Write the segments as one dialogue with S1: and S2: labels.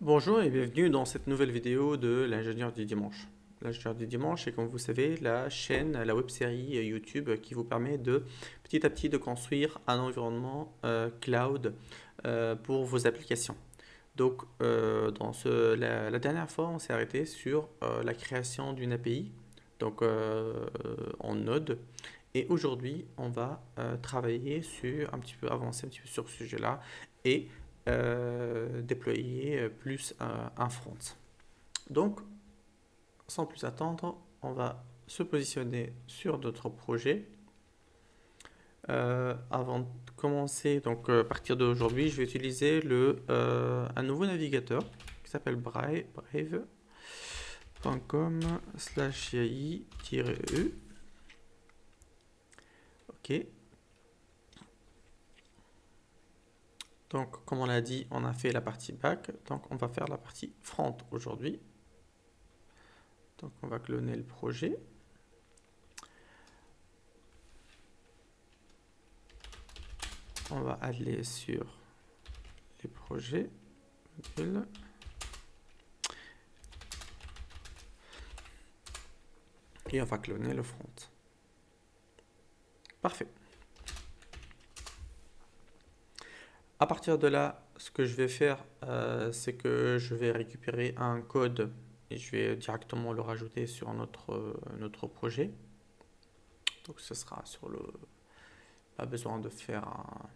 S1: Bonjour et bienvenue dans cette nouvelle vidéo de l'ingénieur du dimanche. L'ingénieur du dimanche est, comme vous savez, la chaîne, la web-série YouTube qui vous permet de petit à petit de construire un environnement cloud pour vos applications. Donc, la dernière fois, on s'est arrêté sur la création d'une API, donc en Node. Et aujourd'hui, on va travailler sur un petit peu, avancer un petit peu sur ce sujet-là et déployer plus un front. Donc, sans plus attendre, on va se positionner sur d'autres projets. Avant de commencer, donc à partir d'aujourd'hui, je vais utiliser un nouveau navigateur qui s'appelle brave.com/yai-e. Ok. Donc, comme on l'a dit, on a fait la partie back. Donc, on va faire la partie front aujourd'hui. Donc, on va cloner le projet. On va aller sur les projets. Et on va cloner le front. Parfait. À partir de là, ce que je vais faire, c'est que je vais récupérer un code et je vais directement le rajouter sur notre projet. Donc ce sera sur le... Pas besoin de faire un...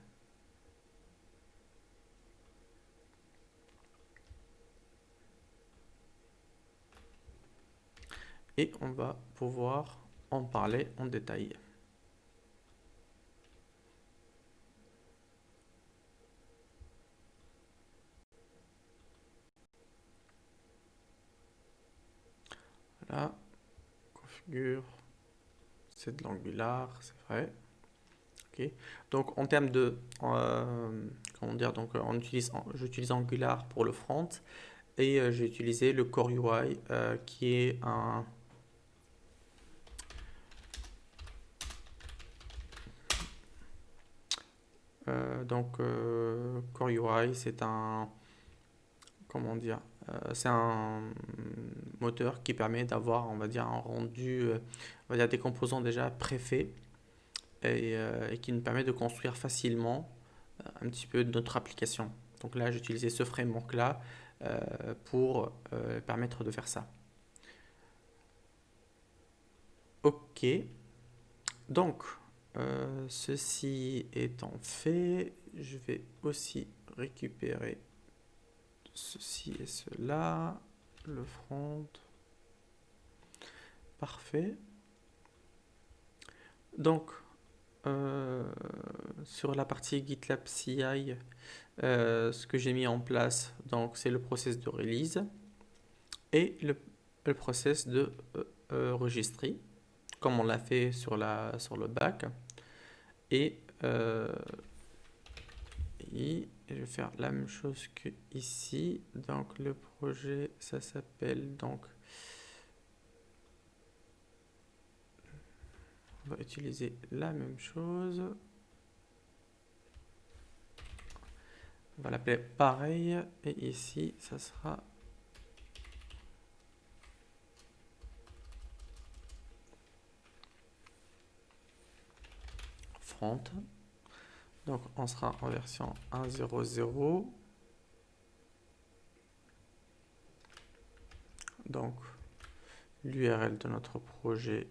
S1: Et on va pouvoir en parler en détail. Voilà, configure, c'est de l'Angular, c'est vrai. Ok. Donc en termes de, comment dire, donc j'utilise Angular pour le front et j'ai utilisé le Core UI qui est un Core UI, c'est un, comment dire, c'est un moteur qui permet d'avoir, on va dire, un rendu, on va dire des composants déjà préfaits et qui nous permet de construire facilement un petit peu notre application. Donc là, j'ai utilisé ce framework-là pour permettre de faire ça. Ok, donc ceci étant fait, je vais aussi récupérer ceci et cela, le front, parfait. Donc euh, sur la partie GitLab CI, ce que j'ai mis en place, donc c'est le process de release et le process de registry, comme on l'a fait sur le back. Et, je vais faire la même chose que ici. Donc le projet, ça s'appelle donc, on va utiliser la même chose. On va l'appeler pareil. Et ici, ça sera front. Donc on sera en version 1.0.0. Donc l'URL de notre projet,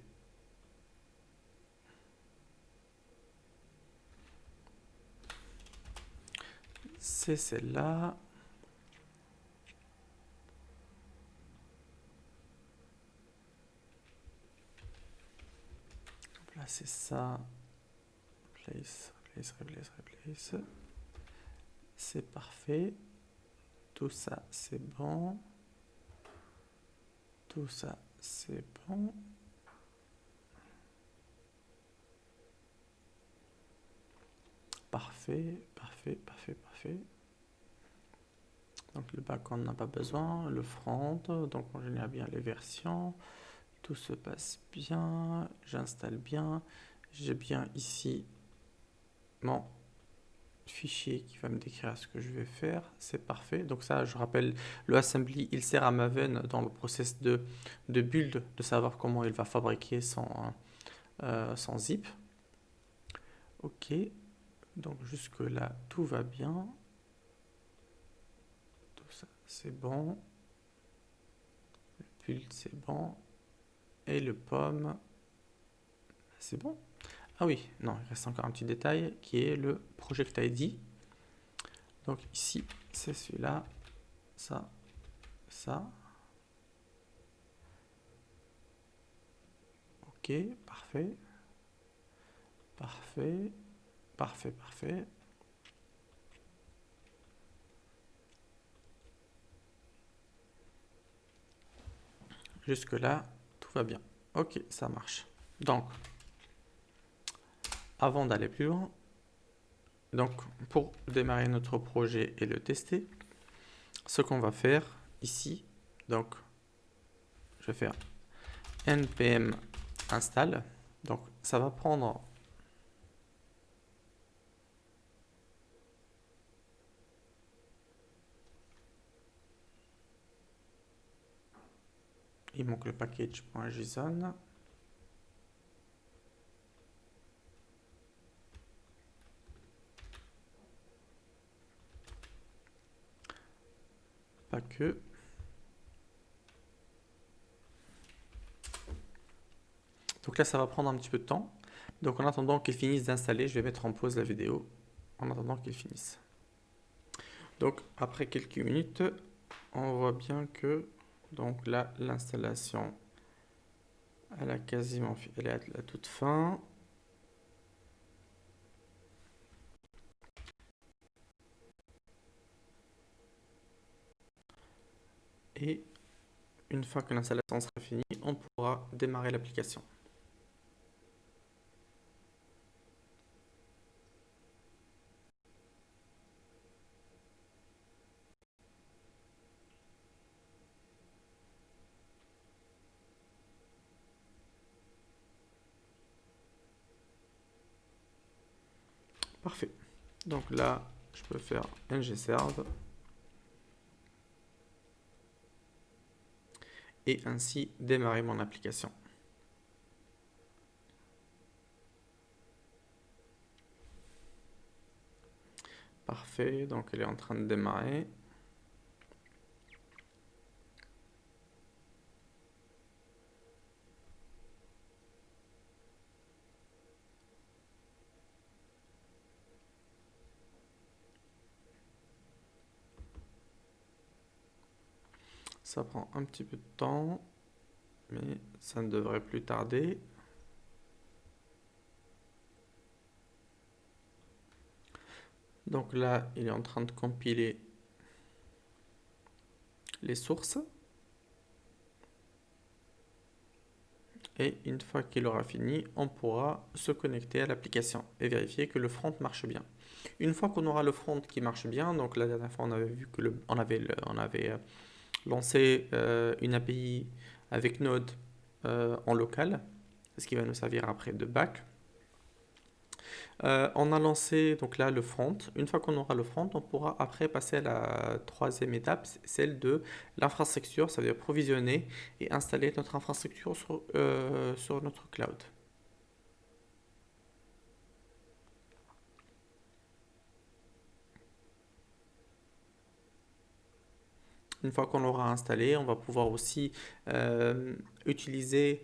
S1: c'est celle-là. Là, c'est ça. Replace, replace, replace, replace. C'est parfait. Tout ça, c'est bon. Tout ça, c'est bon. Parfait, parfait, parfait, parfait. Donc le back, on n'a pas besoin. Le front, donc on génère bien les versions. Tout se passe bien. J'installe bien. J'ai bien ici mon fichier qui va me décrire ce que je vais faire. C'est parfait. Donc ça, je rappelle, le assembly, il sert à Maven dans le process de build, de savoir comment il va fabriquer son zip. Ok, donc jusque là, tout va bien. Tout ça, c'est bon. Le build, c'est bon. Et le pomme, c'est bon. Ah oui, non, il reste encore un petit détail qui est le project ID. Donc ici, c'est celui-là, ça, ça. Ok, parfait. Parfait. Parfait, parfait. Jusque là, tout va bien. Ok, ça marche. Donc, avant d'aller plus loin, donc pour démarrer notre projet et le tester, ce qu'on va faire ici, donc je vais faire npm install. Donc ça va prendre il manque le package.json. Pas que. Donc là, ça va prendre un petit peu de temps. Donc en attendant qu'il finisse d'installer, je vais mettre en pause la vidéo en attendant qu'il finisse. Donc après quelques minutes, on voit bien que donc là, l'installation, elle a quasiment, elle est à la toute fin. Et une fois que l'installation sera finie, on pourra démarrer l'application. Parfait. Donc là, je peux faire ngserve et ainsi démarrer mon application. Parfait, donc elle est en train de démarrer. Ça prend un petit peu de temps, mais ça ne devrait plus tarder. Donc là, il est en train de compiler les sources. Et une fois qu'il aura fini, on pourra se connecter à l'application et vérifier que le front marche bien. Une fois qu'on aura le front qui marche bien, donc la dernière fois on avait vu que on avait lancé une API avec Node en local, ce qui va nous servir après de back. On a lancé donc là le front. Une fois qu'on aura le front, on pourra après passer à la troisième étape, celle de l'infrastructure, ça veut dire provisionner et installer notre infrastructure sur notre cloud. Une fois qu'on l'aura installé, on va pouvoir aussi utiliser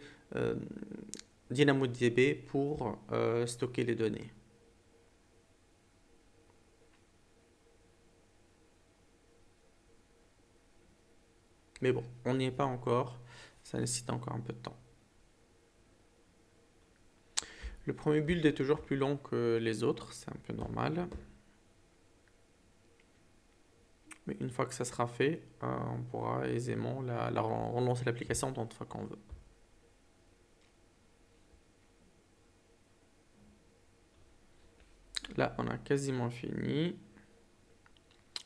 S1: DynamoDB pour stocker les données. Mais bon, on n'y est pas encore, ça nécessite encore un peu de temps. Le premier build est toujours plus long que les autres, c'est un peu normal. Mais une fois que ça sera fait, on pourra aisément relancer l'application tant de fois qu'on veut. Là, on a quasiment fini.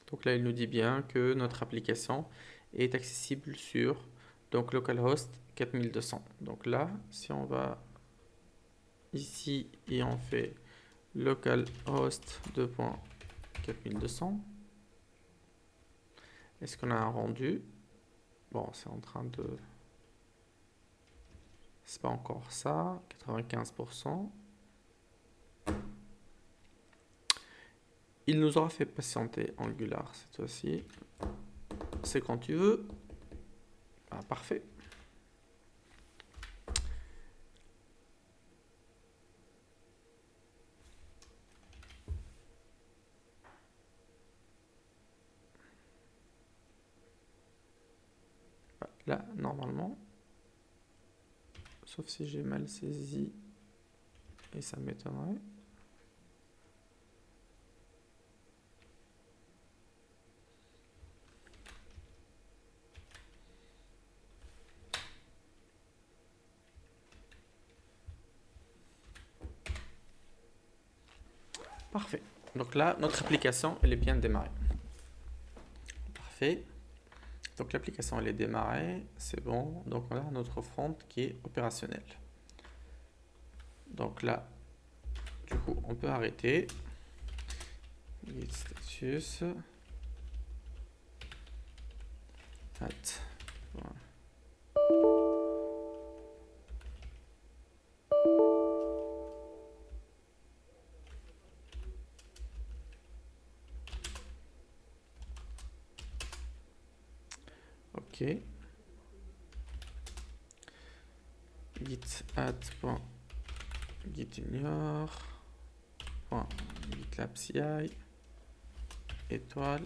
S1: Donc là, il nous dit bien que notre application est accessible sur donc localhost 4200. Donc là, si on va ici et on fait localhost 2. 4200. Est-ce qu'on a un rendu? Bon, c'est en train de... C'est pas encore ça. 95%. Il nous aura fait patienter Angular cette fois-ci. C'est quand tu veux. Ah, parfait. Là, normalement, sauf si j'ai mal saisi, et ça m'étonnerait. Parfait. Donc là, notre application, elle est bien démarrée. Parfait. Donc l'application, elle est démarrée. C'est bon. Donc on a notre front qui est opérationnel. Donc là, du coup, on peut arrêter. Git status. Voilà. Ok. Git add.gitignore. GitLab CI. Étoile.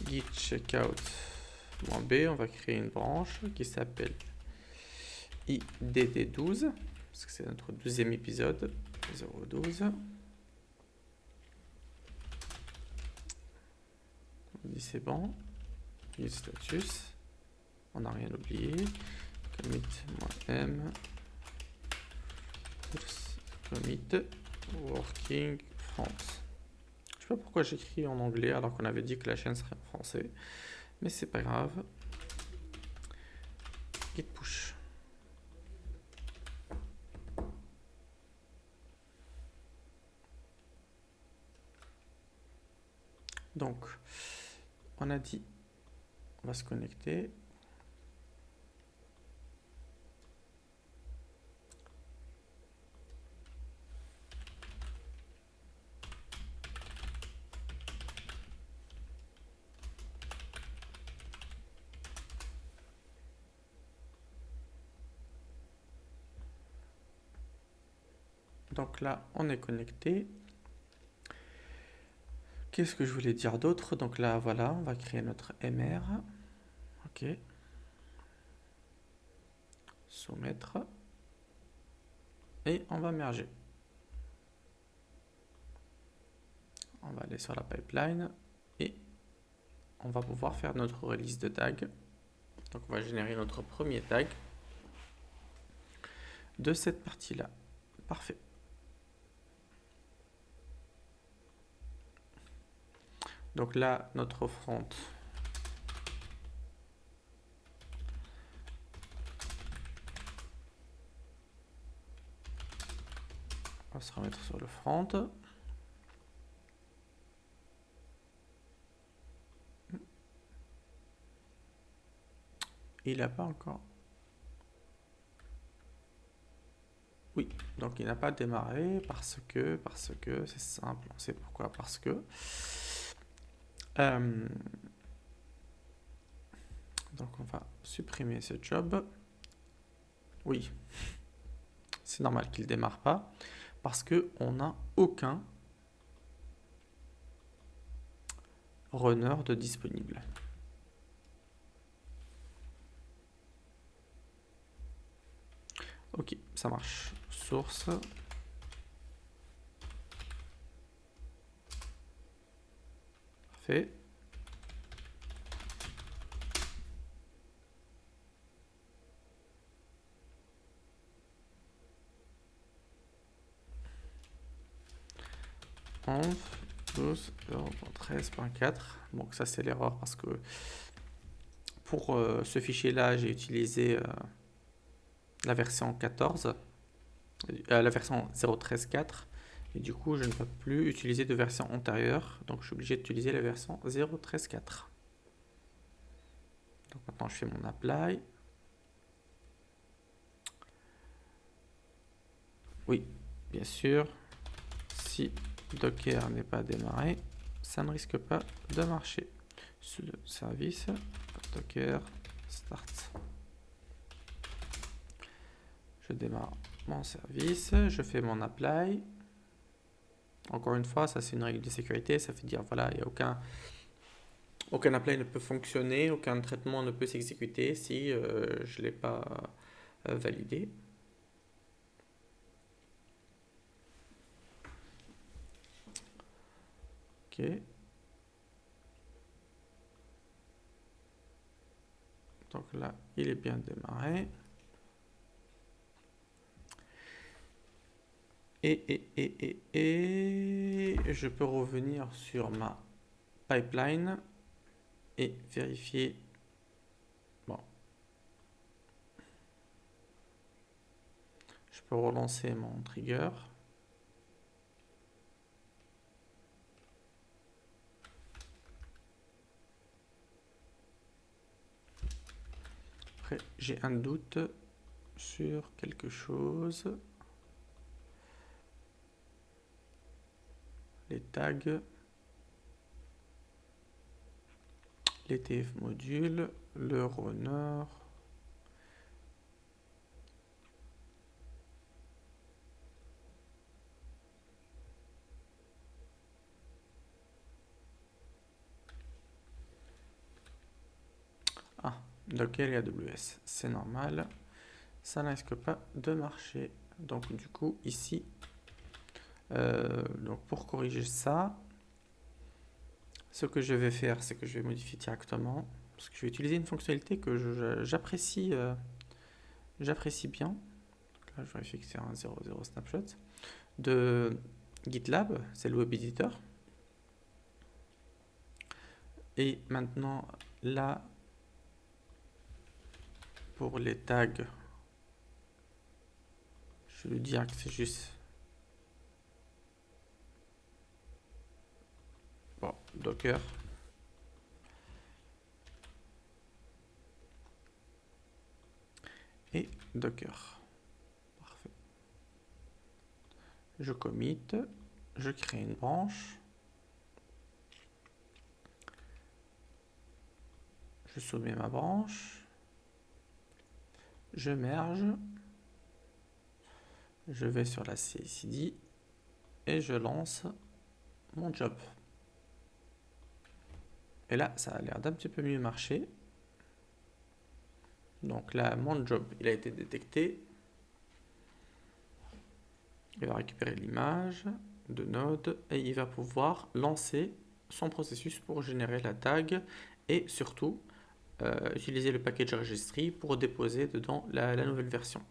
S1: Git checkout.b. On va créer une branche qui s'appelle IDD12. Parce que c'est notre 12e épisode. 012. On dit c'est bon. Git status. On n'a rien oublié. Commit-m. Commit working front. Je sais pas pourquoi j'écris en anglais alors qu'on avait dit que la chaîne serait en français. Mais c'est pas grave. Git push. Donc, on a dit, on va se connecter. Donc là, on est connecté. Qu'est-ce que je voulais dire d'autre? Donc là, voilà, on va créer notre MR. Ok. Soumettre. Et on va merger. On va aller sur la pipeline et on va pouvoir faire notre release de tag. Donc on va générer notre premier tag de cette partie-là. Parfait. Donc là, notre front. On va se remettre sur le front. Il n'a pas encore. Oui, donc il n'a pas démarré parce que c'est simple. On sait pourquoi. Parce que donc on va supprimer ce job. Oui, c'est normal qu'il ne démarre pas parce que on n'a aucun runner de disponible. Ok, ça marche. Source. Parfait. Env 12.13.4. Donc ça c'est l'erreur parce que pour ce fichier là j'ai utilisé la version 14, la version 0.13.4 Et du coup, je ne peux plus utiliser de version antérieure. Donc, je suis obligé d'utiliser la version 0.13.4. Donc, maintenant, je fais mon apply. Oui, bien sûr, si Docker n'est pas démarré, ça ne risque pas de marcher. Sudo service, Docker, start. Je démarre mon service, je fais mon apply. Encore une fois, ça c'est une règle de sécurité, ça fait dire voilà, il n'y a aucun apply ne peut fonctionner, aucun traitement ne peut s'exécuter si je ne l'ai pas validé. Ok. Donc là, il est bien démarré. Et je peux revenir sur ma pipeline et vérifier. Bon. Je peux relancer mon trigger. Après, j'ai un doute sur quelque chose. Les tags, les TF modules, le runner. Ah, Docker et AWS, c'est normal. Ça ne risque pas de marcher. Donc du coup, ici, donc pour corriger ça, ce que je vais faire, c'est que je vais modifier directement, parce que je vais utiliser une fonctionnalité que j'apprécie bien. Donc là, je vérifie que c'est un 00 snapshot de GitLab, c'est le web editor. Et maintenant, là, pour les tags, je vais dire que c'est juste bon, Docker. Et Docker. Parfait. Je commit, je crée une branche. Je soumets ma branche. Je merge. Je vais sur la CI/CD et je lance mon job. Et là, ça a l'air d'un petit peu mieux marcher. Donc là, mon job, il a été détecté. Il va récupérer l'image de Node et il va pouvoir lancer son processus pour générer la tag et surtout utiliser le package registry pour déposer dedans la nouvelle version.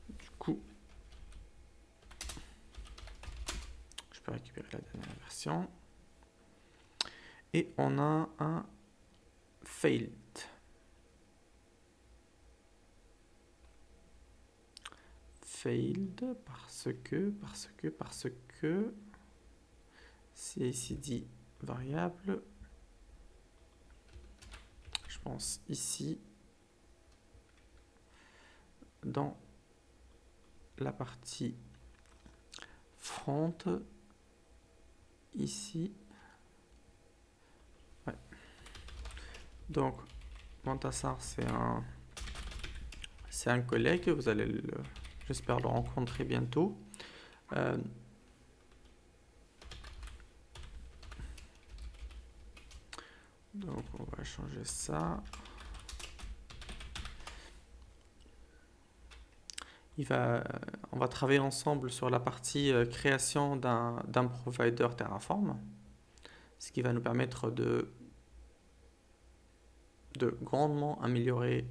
S1: Du coup, je peux récupérer la dernière version. Et on a un failed. Failed parce que CICD variable, je pense ici dans la partie front, ici, ouais. Donc Montassar c'est un collègue, vous allez j'espère le rencontrer bientôt. Donc on va changer ça. On va travailler ensemble sur la partie création d'un provider Terraform, ce qui va nous permettre de grandement améliorer,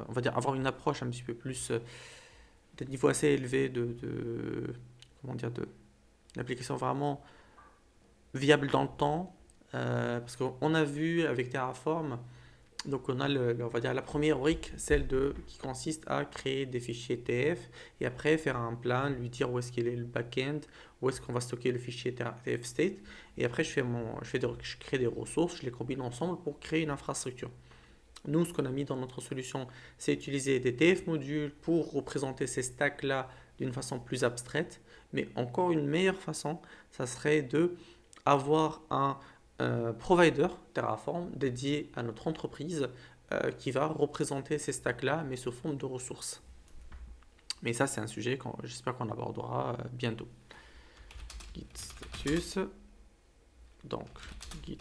S1: on va dire avoir une approche un petit peu plus, de niveau assez élevé comment dire, de l'application vraiment viable dans le temps, parce qu'on a vu avec Terraform, donc on a on va dire la première brique, qui consiste à créer des fichiers TF et après faire un plan, lui dire où est-ce qu'il est le backend, où est-ce qu'on va stocker le fichier TF state. Et après je crée des ressources, je les combine ensemble pour créer une infrastructure. Nous, ce qu'on a mis dans notre solution, c'est utiliser des TF modules pour représenter ces stacks-là d'une façon plus abstraite. Mais encore une meilleure façon, ça serait de avoir un provider Terraform dédié à notre entreprise qui va représenter ces stacks-là, mais sous forme de ressources. Mais ça, c'est un sujet que j'espère qu'on abordera bientôt. Git status. Donc, git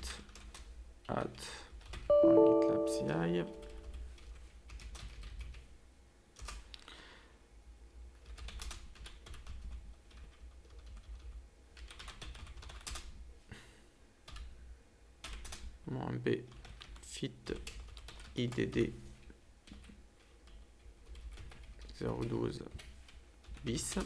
S1: add GitLab CI. B fit IDD 012 bis.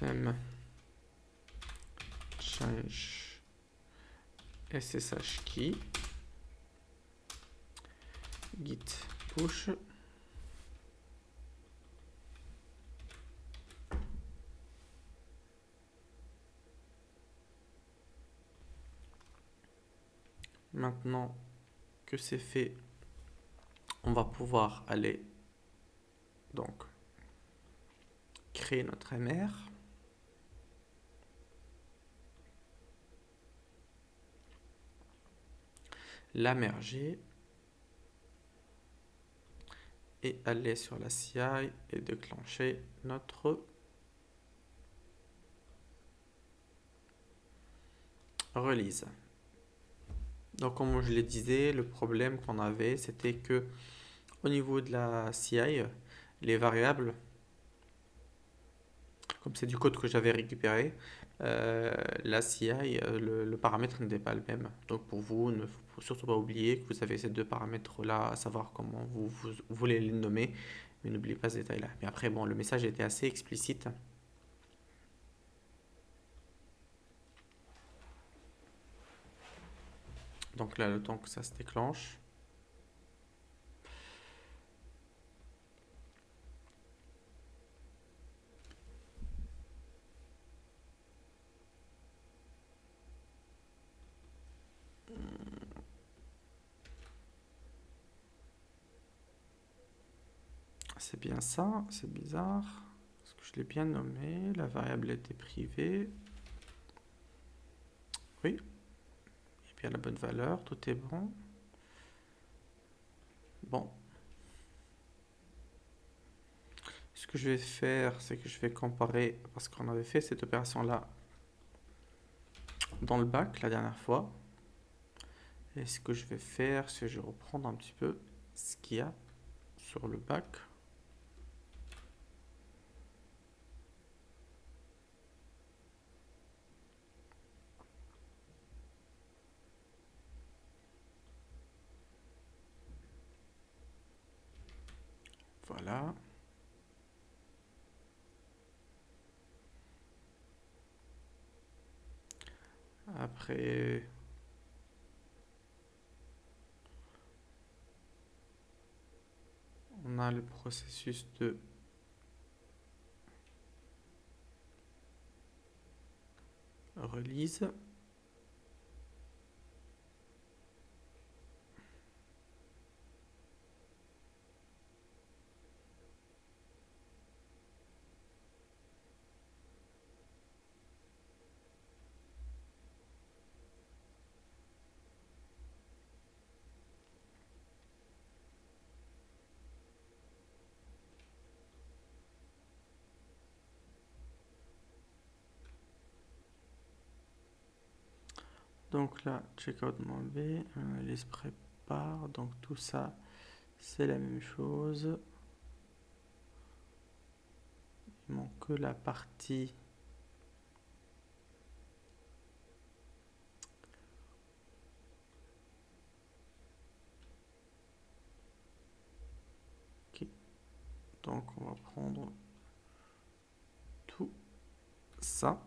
S1: M change SSH key git push Maintenant que c'est fait, on va pouvoir aller donc créer notre MR. La merger et aller sur la CI et déclencher notre release. Donc comme je le disais, le problème qu'on avait, c'était que au niveau de la CI, les variables, comme c'est du code que j'avais récupéré, la CI, le paramètre n'était pas le même. Donc pour vous, ne faut surtout pas oublier que vous avez ces deux paramètres-là, à savoir comment vous voulez les nommer, mais n'oubliez pas ce détail-là. Mais après, bon, le message était assez explicite. Donc là, le temps que ça se déclenche. C'est bien ça, c'est bizarre. Parce que je l'ai bien nommé, la variable était privée. Oui, et bien la bonne valeur, tout est bon. Bon. Ce que je vais faire, c'est que je vais comparer, parce qu'on avait fait cette opération-là dans le bac la dernière fois. Et ce que je vais faire, c'est que je vais reprendre un petit peu ce qu'il y a sur le bac. Voilà. Après, on a le processus de release. Donc là, checkout B, analyse prépare. Donc tout ça, c'est la même chose. Il manque que la partie qui... Donc on va prendre ça.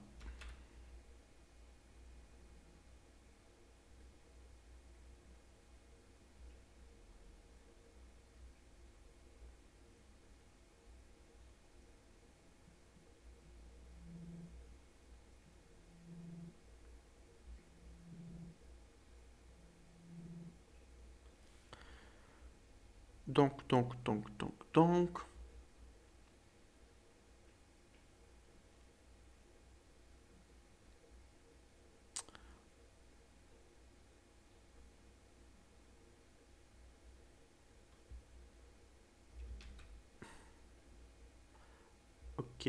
S1: Donc. Ok,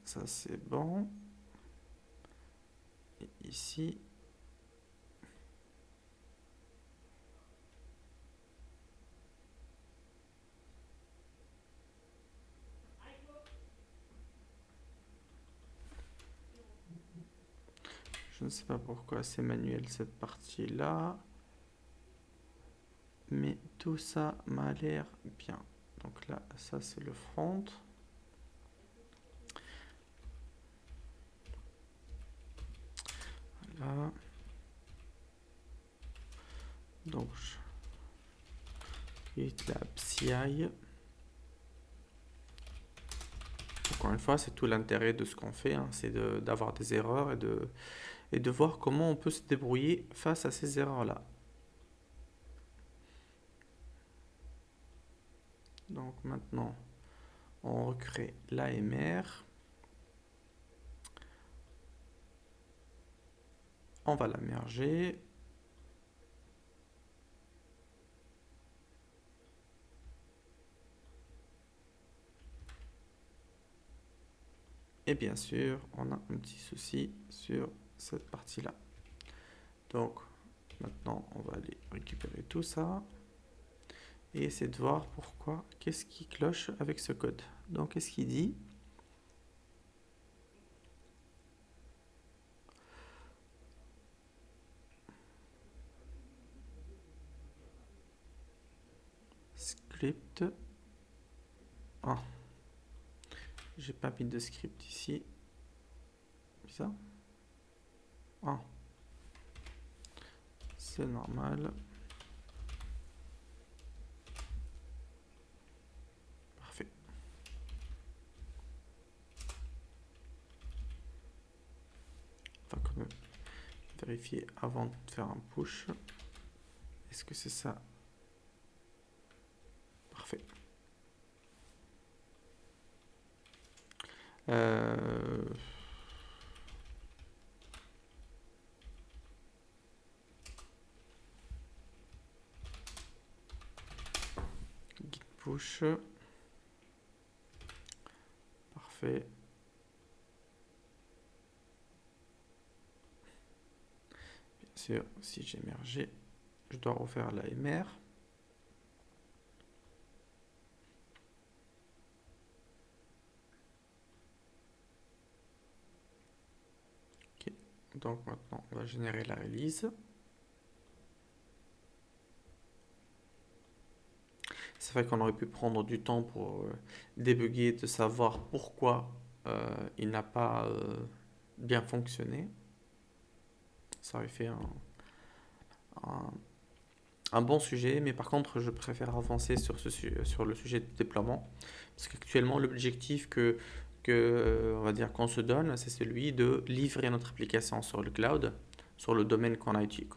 S1: ça c'est bon. Et ici. Je ne sais pas pourquoi c'est manuel cette partie-là. Mais tout ça m'a l'air bien. Donc là, ça c'est le front. Voilà. Donc, GitLab CI. Encore une fois, c'est tout l'intérêt de ce qu'on fait, hein, c'est d'avoir des erreurs et de voir comment on peut se débrouiller face à ces erreurs-là. Donc maintenant, on recrée l'AMR. On va la merger. Et bien sûr, on a un petit souci sur cette partie-là. Donc, maintenant, on va aller récupérer tout ça et essayer de voir pourquoi, qu'est-ce qui cloche avec ce code. Donc, qu'est-ce qu'il dit? Script. Ah, j'ai pas mis de script ici. Ça? Ah, c'est normal. Parfait. On va quand même vérifier avant de faire un push. Est-ce que c'est ça? Parfait. Git push. Parfait. Bien sûr, si j'ai mergé, je dois refaire la MR. Ok. Donc maintenant, on va générer la release. C'est vrai qu'on aurait pu prendre du temps pour débugger, de savoir pourquoi il n'a pas bien fonctionné. Ça aurait fait un- un bon sujet, mais par contre, je préfère avancer sur, sur le sujet de déploiement. Parce qu'actuellement, l'objectif on va dire qu'on se donne, c'est celui de livrer notre application sur le cloud, sur le domaine qu'on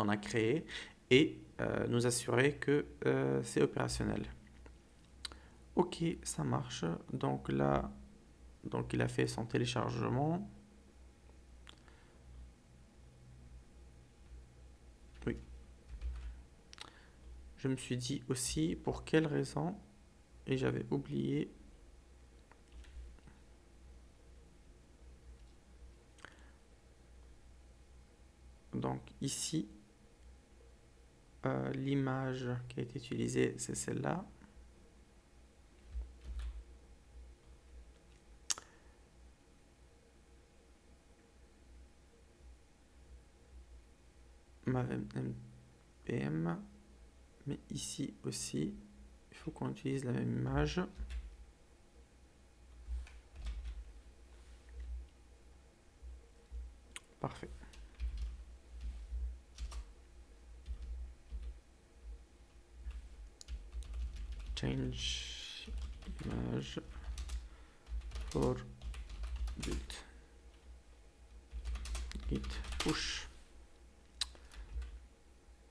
S1: a créé, et nous assurer que c'est opérationnel. Ok, ça marche. Donc là, donc il a fait son téléchargement. Oui. Je me suis dit aussi pour quelle raison, et j'avais oublié. Donc ici, l'image qui a été utilisée, c'est celle-là. Ma npm, mais ici aussi, il faut qu'on utilise la même image. Parfait. Change image for build. Git push.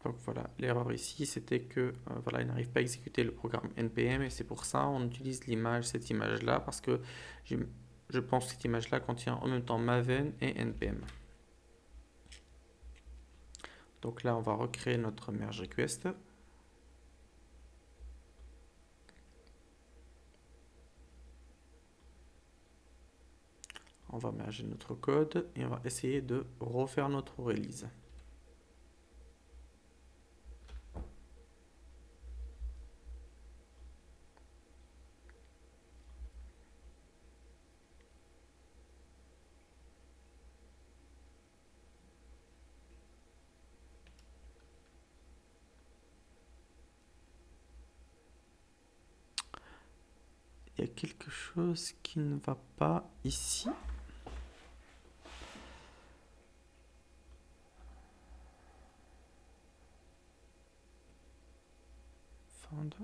S1: Donc voilà, l'erreur ici, c'était que voilà, il n'arrive pas à exécuter le programme npm et c'est pour ça on utilise cette image-là, parce que je pense que cette image-là contient en même temps Maven et npm. Donc là, on va recréer notre merge request. On va merger notre code et on va essayer de refaire notre release. Il y a quelque chose qui ne va pas ici. Found.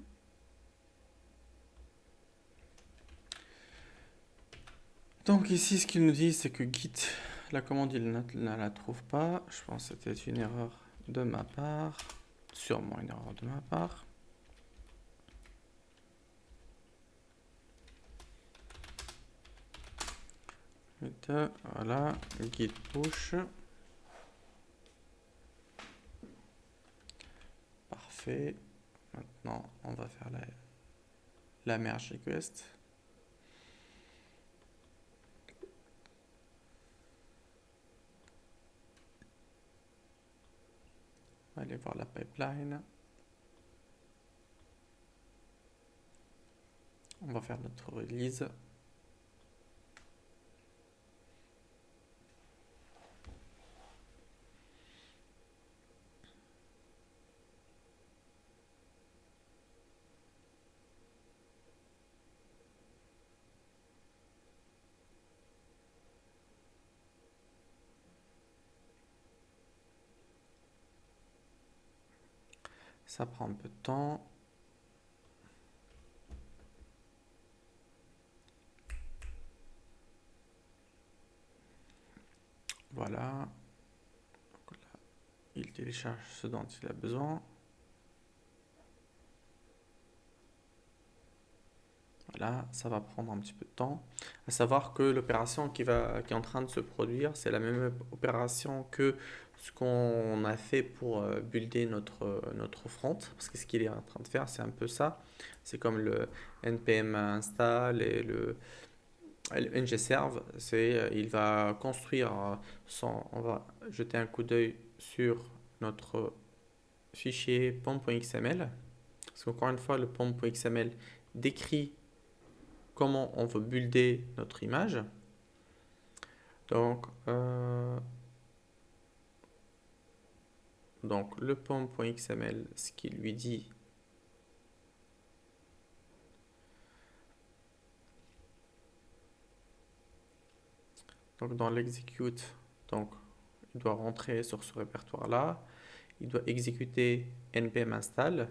S1: Donc ici, ce qu'il nous dit, c'est que Git, la commande, il ne la trouve pas. Je pense que c'était une erreur de ma part. Sûrement une erreur de ma part. Voilà, git push. Parfait. Maintenant, on va faire la merge request. On va aller voir la pipeline. On va faire notre release. Ça prend un peu de temps. Voilà. Il télécharge ce dont il a besoin. Voilà, ça va prendre un petit peu de temps. À savoir que l'opération qui est en train de se produire, c'est la même opération que ce qu'on a fait pour builder notre front. Parce que ce qu'il est en train de faire, c'est un peu ça. C'est comme le npm install et le ngserve. Il va construire on va jeter un coup d'œil sur notre fichier pom.xml. Parce qu'encore une fois, le pom.xml décrit comment on veut builder notre image. Donc le pom.xml, ce qu'il lui dit, donc dans l'execute, donc il doit rentrer sur ce répertoire là, il doit exécuter npm install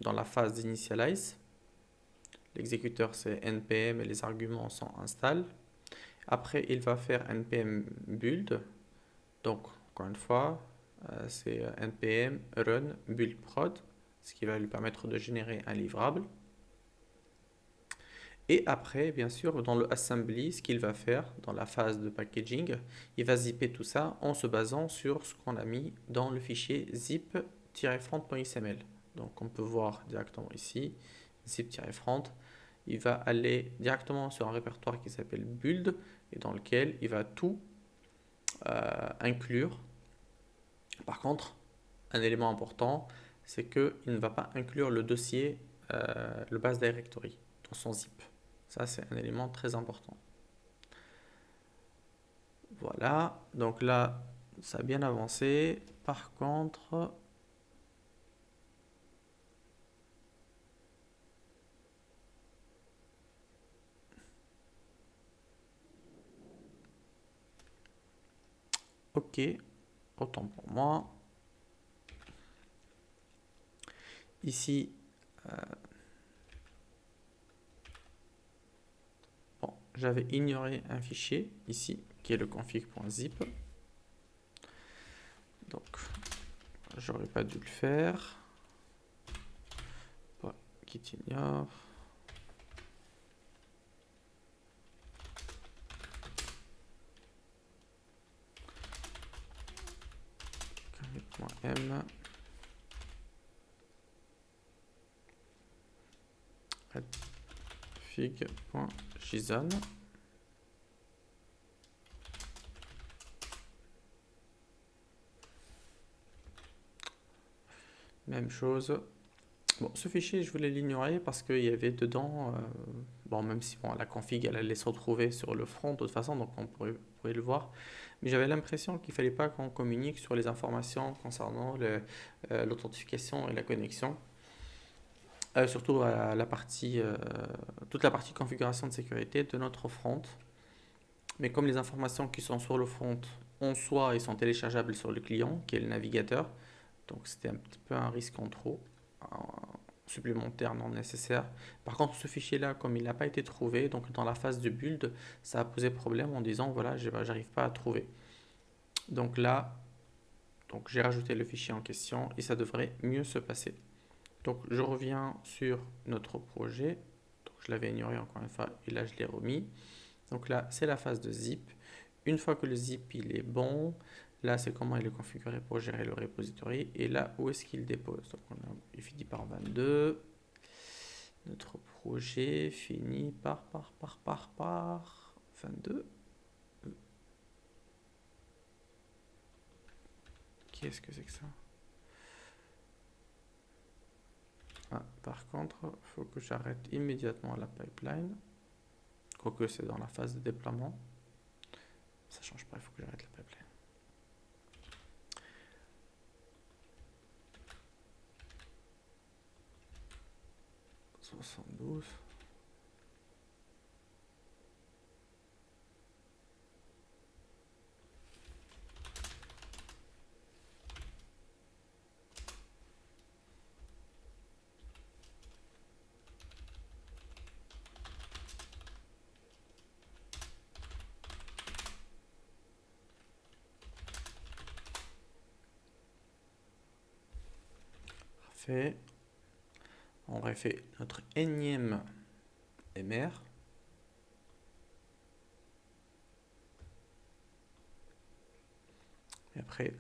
S1: dans la phase d'initialize. L'exécuteur c'est npm et les arguments sont install. Après il va faire npm build, donc encore une fois c'est npm run build prod, ce qui va lui permettre de générer un livrable. Et après, bien sûr, dans le assembly, ce qu'il va faire dans la phase de packaging, il va zipper tout ça en se basant sur ce qu'on a mis dans le fichier zip-front.xml. Donc on peut voir directement ici, zip-front. Il va aller directement sur un répertoire qui s'appelle build et dans lequel il va tout inclure. Par contre, un élément important, c'est qu'il ne va pas inclure le dossier, le base directory dans son zip. Ça, c'est un élément très important. Voilà, donc là, ça a bien avancé. Par contre, OK, autant pour moi. Ici, bon, j'avais ignoré un fichier ici qui est le config.zip. Donc, j'aurais pas dû le faire. Git ignore. .m fig.json. Même chose. Bon, ce fichier, je voulais l'ignorer parce qu'il y avait dedans, bon, même si bon, la config, elle allait se retrouver sur le front de toute façon, donc on pourrait le voir. Mais j'avais l'impression qu'il ne fallait pas qu'on communique sur les informations concernant l'authentification et la connexion. Surtout à la partie, toute la partie configuration de sécurité de notre front. Mais comme les informations qui sont sur le front en soi, ils sont téléchargeables sur le client, qui est le navigateur, donc c'était un petit peu un risque en trop, supplémentaire non nécessaire. Par contre, ce fichier-là, comme il n'a pas été trouvé, donc dans la phase de build, ça a posé problème en disant voilà, j'arrive pas à trouver. Donc là, donc j'ai rajouté le fichier en question et ça devrait mieux se passer. Donc je reviens sur notre projet. Donc je l'avais ignoré encore une fois et là je l'ai remis. Donc là, c'est la phase de zip. Une fois que le zip il est bon, là c'est comment il est configuré pour gérer le repository. Et là, où est-ce qu'il dépose? Donc il finit par 22. Notre projet finit par 22. Qu'est-ce que c'est que ça? Ah, par contre, il faut que j'arrête immédiatement la pipeline. Quoique c'est dans la phase de déploiement. Ça change pas, il faut que j'arrête la pipeline. 72. Fait. On refait notre énième MR. Et après,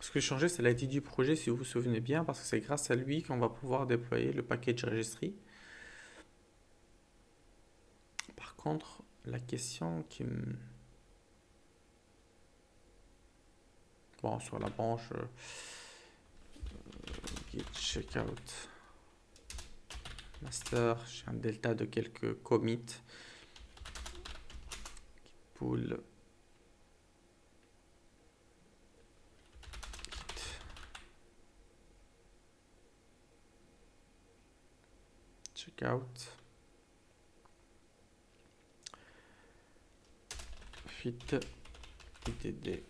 S1: ce que j'ai changé, c'est l'ID du projet, si vous vous souvenez bien, parce que c'est grâce à lui qu'on va pouvoir déployer le package registry. Par contre, la question qui me... Bon, sur la branche git checkout master, j'ai un delta de quelques commits. Pull checkout fit itd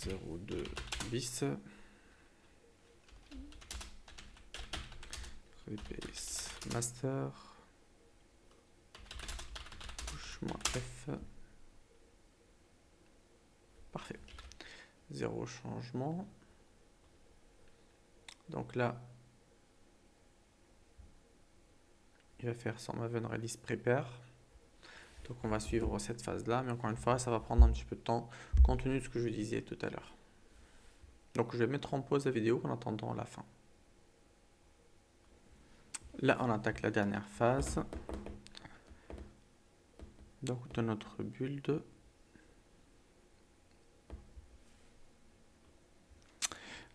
S1: 02 bis replace master push-f. Parfait, zéro changement. Donc là, il va faire son Maven Release Prepare. Donc on va suivre cette phase-là, mais encore une fois, ça va prendre un petit peu de temps, compte tenu de ce que je disais tout à l'heure. Donc je vais mettre en pause la vidéo en attendant la fin. Là, on attaque la dernière phase. Donc de notre build.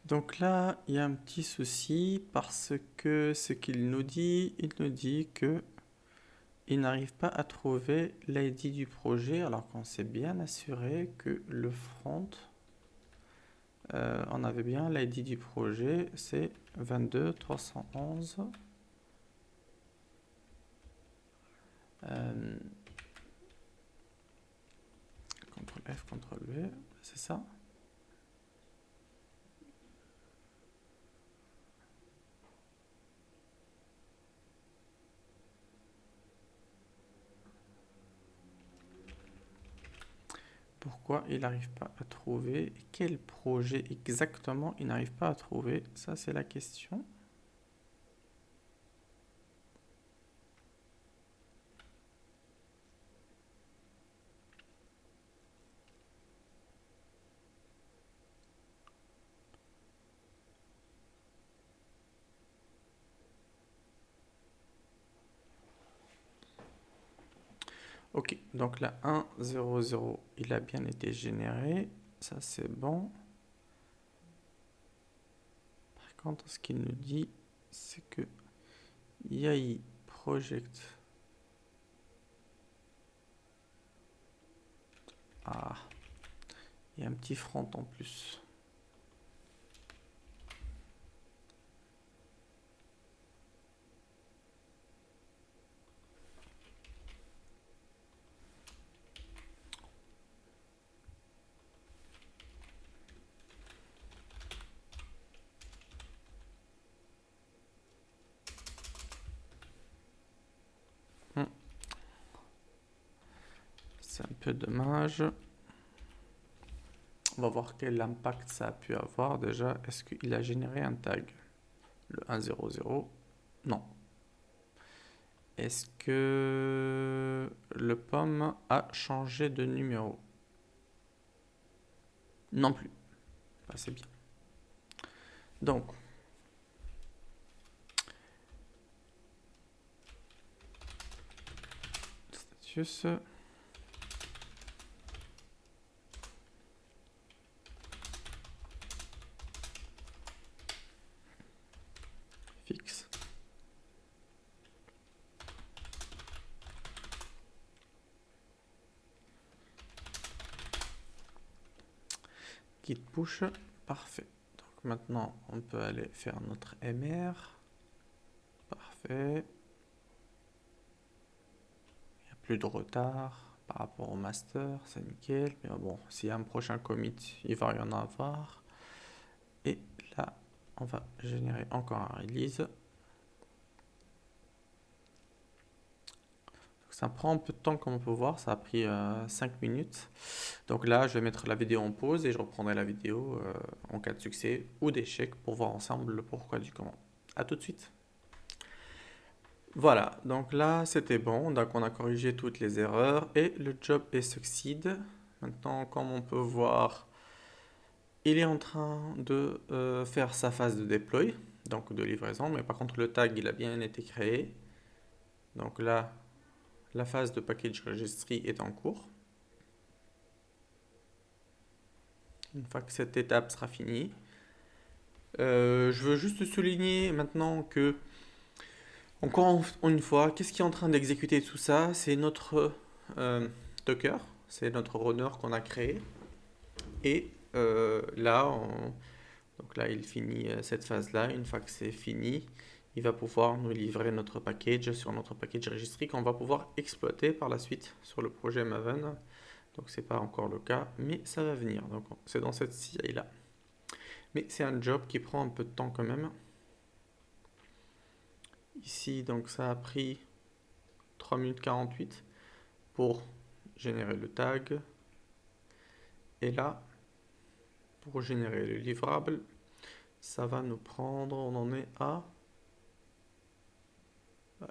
S1: Donc là, il y a un petit souci parce que ce qu'il nous dit, il nous dit que il n'arrive pas à trouver l'ID du projet alors qu'on s'est bien assuré que le front On avait bien l'ID du projet, c'est 22 311. CTRL F, CTRL V, c'est ça. Pourquoi il n'arrive pas à trouver? Quel projet exactement il n'arrive pas à trouver? Ça, c'est la question. Ok, donc la 1, 0, 0, il a bien été généré. Ça, c'est bon. Par contre, ce qu'il nous dit, c'est que YAI Project. Ah, il y a un petit front en plus. C'est un peu dommage. On va voir quel impact ça a pu avoir déjà. Est-ce qu'il a généré un tag? Le 100? Non. Est-ce que le pomme a changé de numéro? Non plus. Bah, c'est bien. Donc, status. Fixe. Git push. Parfait. Donc maintenant, on peut aller faire notre MR. Parfait. Il n'y a plus de retard par rapport au master, c'est nickel. Mais bon, s'il y a un prochain commit, il va y en avoir. Et là, on va générer encore un release. Ça prend un peu de temps comme on peut voir, ça a pris 5 minutes. Donc là, je vais mettre la vidéo en pause et je reprendrai la vidéo en cas de succès ou d'échec pour voir ensemble le pourquoi du comment. A tout de suite. Voilà, donc là c'était bon, donc on a corrigé toutes les erreurs et le job est succeed. Maintenant, comme on peut voir, il est en train de faire sa phase de deploy, donc de livraison, mais par contre le tag il a bien été créé. Donc là, la phase de package registry est en cours. Une fois que cette étape sera finie, je veux juste souligner maintenant que, encore une fois, qu'est-ce qui est en train d'exécuter tout ça? C'est notre Docker, c'est notre runner qu'on a créé. Et donc là, il finit cette phase-là. Une fois que c'est fini, il va pouvoir nous livrer notre package sur notre package registry qu'on va pouvoir exploiter par la suite sur le projet Maven. Donc c'est pas encore le cas, mais ça va venir. Donc c'est dans cette CI-là. Mais c'est un job qui prend un peu de temps quand même. Ici, donc ça a pris 3 minutes 48 pour générer le tag. Et là, pour générer le livrable, ça va nous prendre, on en est à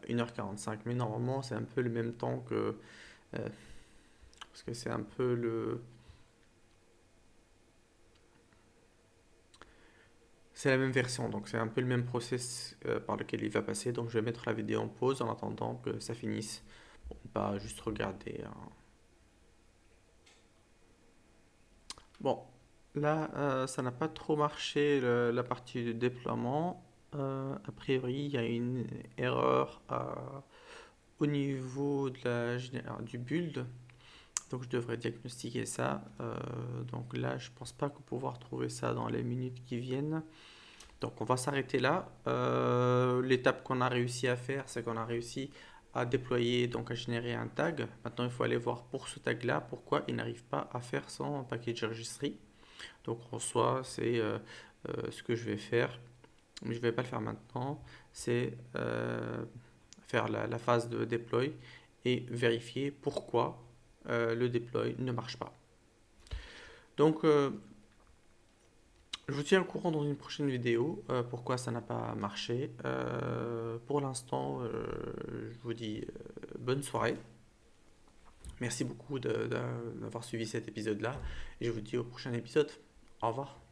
S1: 1h45. Mais normalement, c'est un peu le même temps que... parce que c'est un peu le... C'est la même version, donc c'est un peu le même process par lequel il va passer. Donc je vais mettre la vidéo en pause en attendant que ça finisse. Pour ne pas juste regarder. Bon, là, ça n'a pas trop marché la partie de déploiement. A priori, il y a une erreur au niveau du build. Donc je devrais diagnostiquer ça. Donc là, je pense pas pouvoir trouver ça dans les minutes qui viennent. Donc on va s'arrêter là. L'étape qu'on a réussi à faire, c'est qu'on a réussi à déployer, donc à générer un tag. Maintenant, il faut aller voir pour ce tag-là, pourquoi il n'arrive pas à faire son package registry. Donc en soi, c'est ce que je vais faire, mais je ne vais pas le faire maintenant. C'est faire la phase de deploy et vérifier pourquoi le deploy ne marche pas. Donc je vous tiens au courant dans une prochaine vidéo pourquoi ça n'a pas marché. Pour l'instant, je vous dis bonne soirée. Merci beaucoup d'avoir suivi cet épisode-là et je vous dis au prochain épisode. Au revoir.